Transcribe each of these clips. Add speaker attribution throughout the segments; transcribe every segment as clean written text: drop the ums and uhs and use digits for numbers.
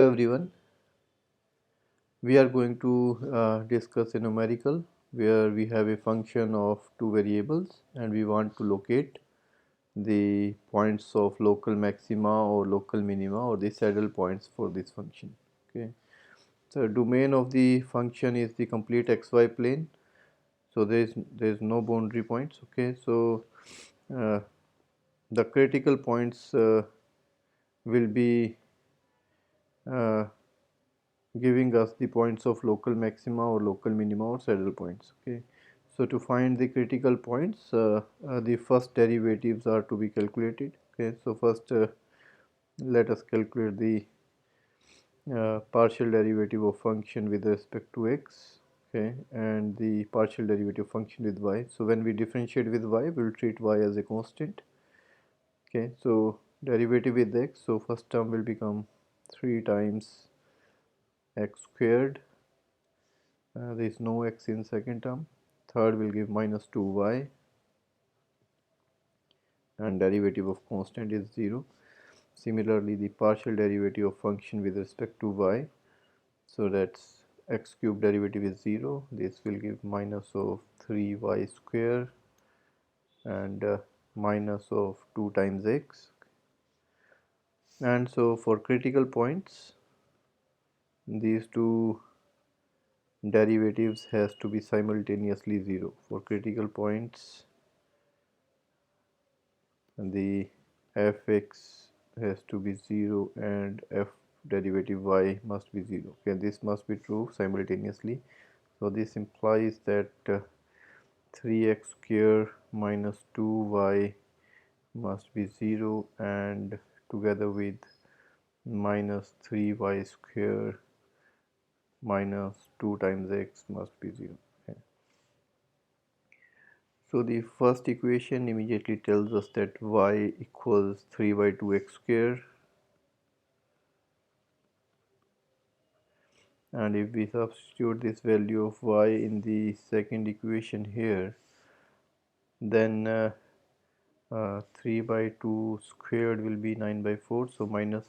Speaker 1: Hello everyone, we are going to discuss a numerical where we have a function of two variables and we want to locate the points of local maxima or local minima or the saddle points for this function. Okay, so domain of the function is the complete xy plane, so there is no boundary points. Okay, so uh, the critical points will be uh, giving us the points of local maxima or local minima or saddle points. Okay, so to find the critical points, the first derivatives are to be calculated. Okay, so first let us calculate the partial derivative of function with respect to x. Okay, and the partial derivative function with y. So when we differentiate with y, we will treat y as a constant. Okay, so derivative with x, so first term will become 3 times x squared. There is no x in second term. Third will give minus 2y and derivative of constant is 0. Similarly, the partial derivative of function with respect to y, so that's x cube derivative is 0. This will give minus of 3y square and minus of 2 times x. And so for critical points, these two derivatives has to be simultaneously 0. For critical points, the fx has to be 0 and f derivative y must be 0. Okay, this must be true simultaneously. So this implies that 3x square minus 2y must be 0 and together with minus 3y square minus 2 times x must be 0. Okay. So the first equation immediately tells us that y equals 3 by 2x square, and if we substitute this value of y in the second equation here, then 3 by 2 squared will be 9 by 4, so minus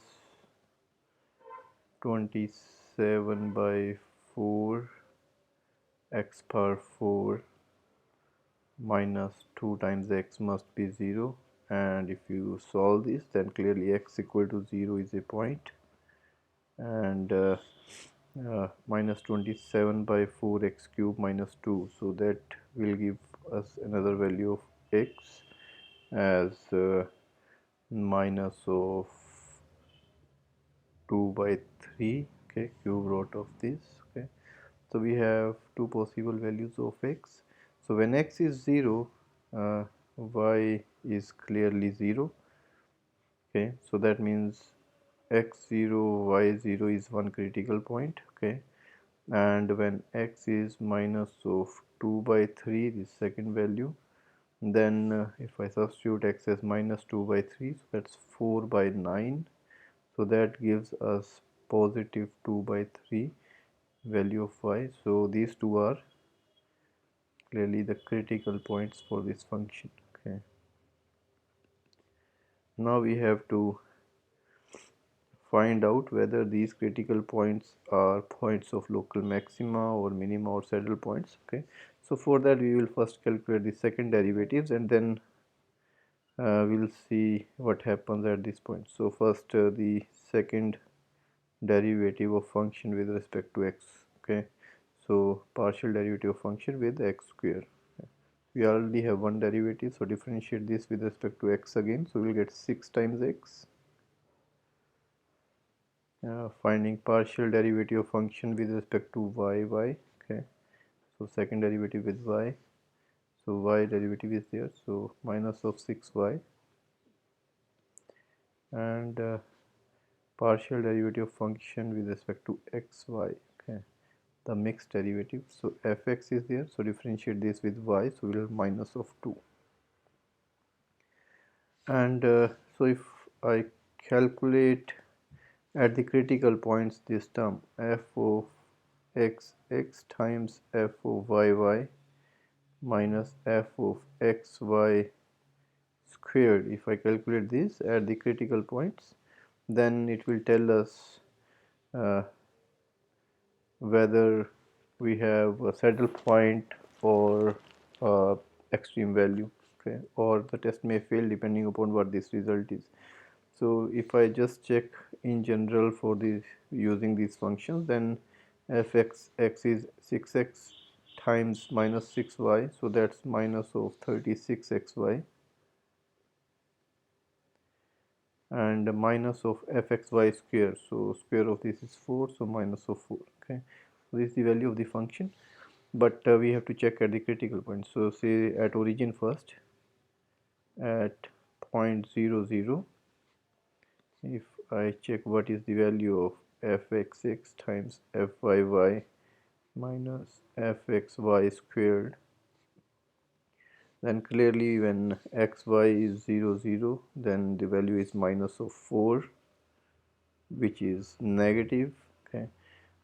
Speaker 1: 27 by 4 x power 4 minus 2 times x must be 0, and if you solve this, then clearly x equal to 0 is a point, and minus 27 by 4 x cube minus 2, so that will give us another value of x as minus of 2 by 3, okay, cube root of this. Okay, so we have two possible values of x. So when x is 0, y is clearly 0. Okay, so that means x0 y0 is one critical point. Okay, and when x is minus of 2 by 3, the second value, then if I substitute x as minus 2 by 3, so that's 4 by 9, so that gives us positive 2 by 3 value of y. So these two are clearly the critical points for this function. Okay, now we have to find out whether these critical points are points of local maxima or minima or saddle points. Okay, so for that we will first calculate the second derivatives and then we'll see what happens at this point. So first the second derivative of function with respect to x. Okay, so partial derivative of function with x square. We already have one derivative, so differentiate this with respect to x again, so we'll get 6 times x. Finding partial derivative of function with respect to y. Okay, so second derivative with y, so y derivative is there, so minus of 6y, and partial derivative of function with respect to xy. Okay, the mixed derivative, so fx is there, so differentiate this with y, so we'll have minus of 2, and so if I calculate at the critical points this term f of x times f of y minus f of xy squared, if I calculate this at the critical points, then it will tell us uh, whether we have a saddle point or extreme value, okay, or the test may fail depending upon what this result is. So if I just check in general for this using these functions, then f(x) is 6x times minus 6y, so that's minus of 36xy, and minus of fxy square, so square of this is 4, so minus of 4, okay. So this is the value of the function, but we have to check at the critical point. So say at origin first, at point 0 0, if I check what is the value of fxx times fyy minus fxy squared, then clearly when xy is 0 0, then the value is minus of 4, which is negative, okay.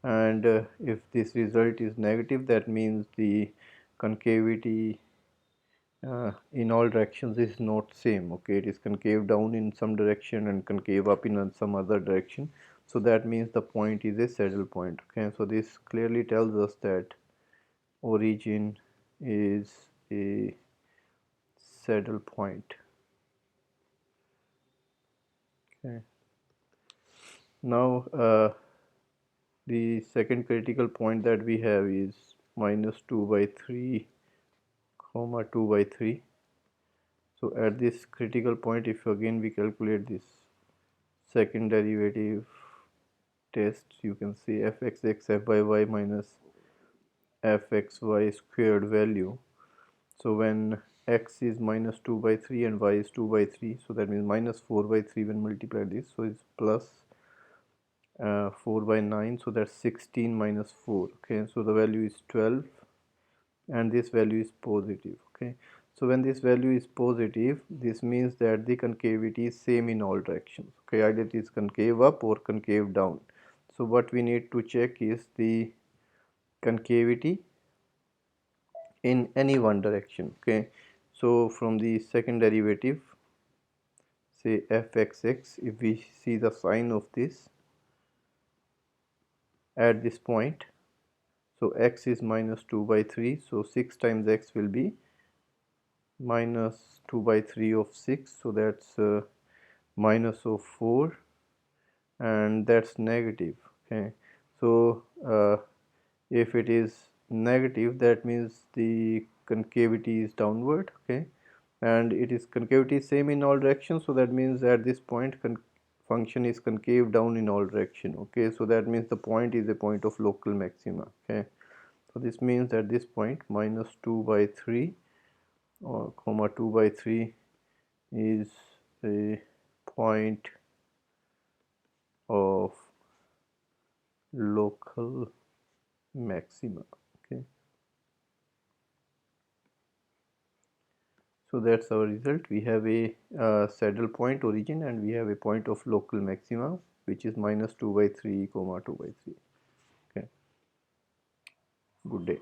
Speaker 1: And if this result is negative, that means the concavity in all directions is not same, okay. It is concave down in some direction and concave up in some other direction, so that means the point is a saddle point, okay. So this clearly tells us that origin is a saddle point, okay. Now the second critical point that we have is minus 2 by 3 comma 2 by 3. So at this critical point, if again we calculate this second derivative test, you can see fxx f by y minus fxy squared value. So when x is minus 2 by 3 and y is 2 by 3, so that means minus 4 by 3 when multiplied this, so it's plus 4 by 9, so that's 16 minus 4, okay. So the value is 12 and this value is positive, okay. So when this value is positive, this means that the concavity is same in all directions, okay, either it is concave up or concave down. So what we need to check is the concavity in any one direction, okay. So from the second derivative, say fxx, if we see the sign of this at this point, so x is minus 2 by 3, so 6 times x will be minus 2 by 3 of 6, so that's minus of 4, and that's negative, okay. So if it is negative, that means the concavity is downward, okay, and it is concavity same in all directions, so that means at this point function is concave down in all direction, okay. So that means the point is a point of local maxima, okay. So this means at this point minus 2 by 3 or comma 2 by 3 is a point of local maxima, okay. So that's our result. We have a saddle point origin and we have a point of local maxima, which is minus 2 by 3 comma 2 by 3, okay. Good day.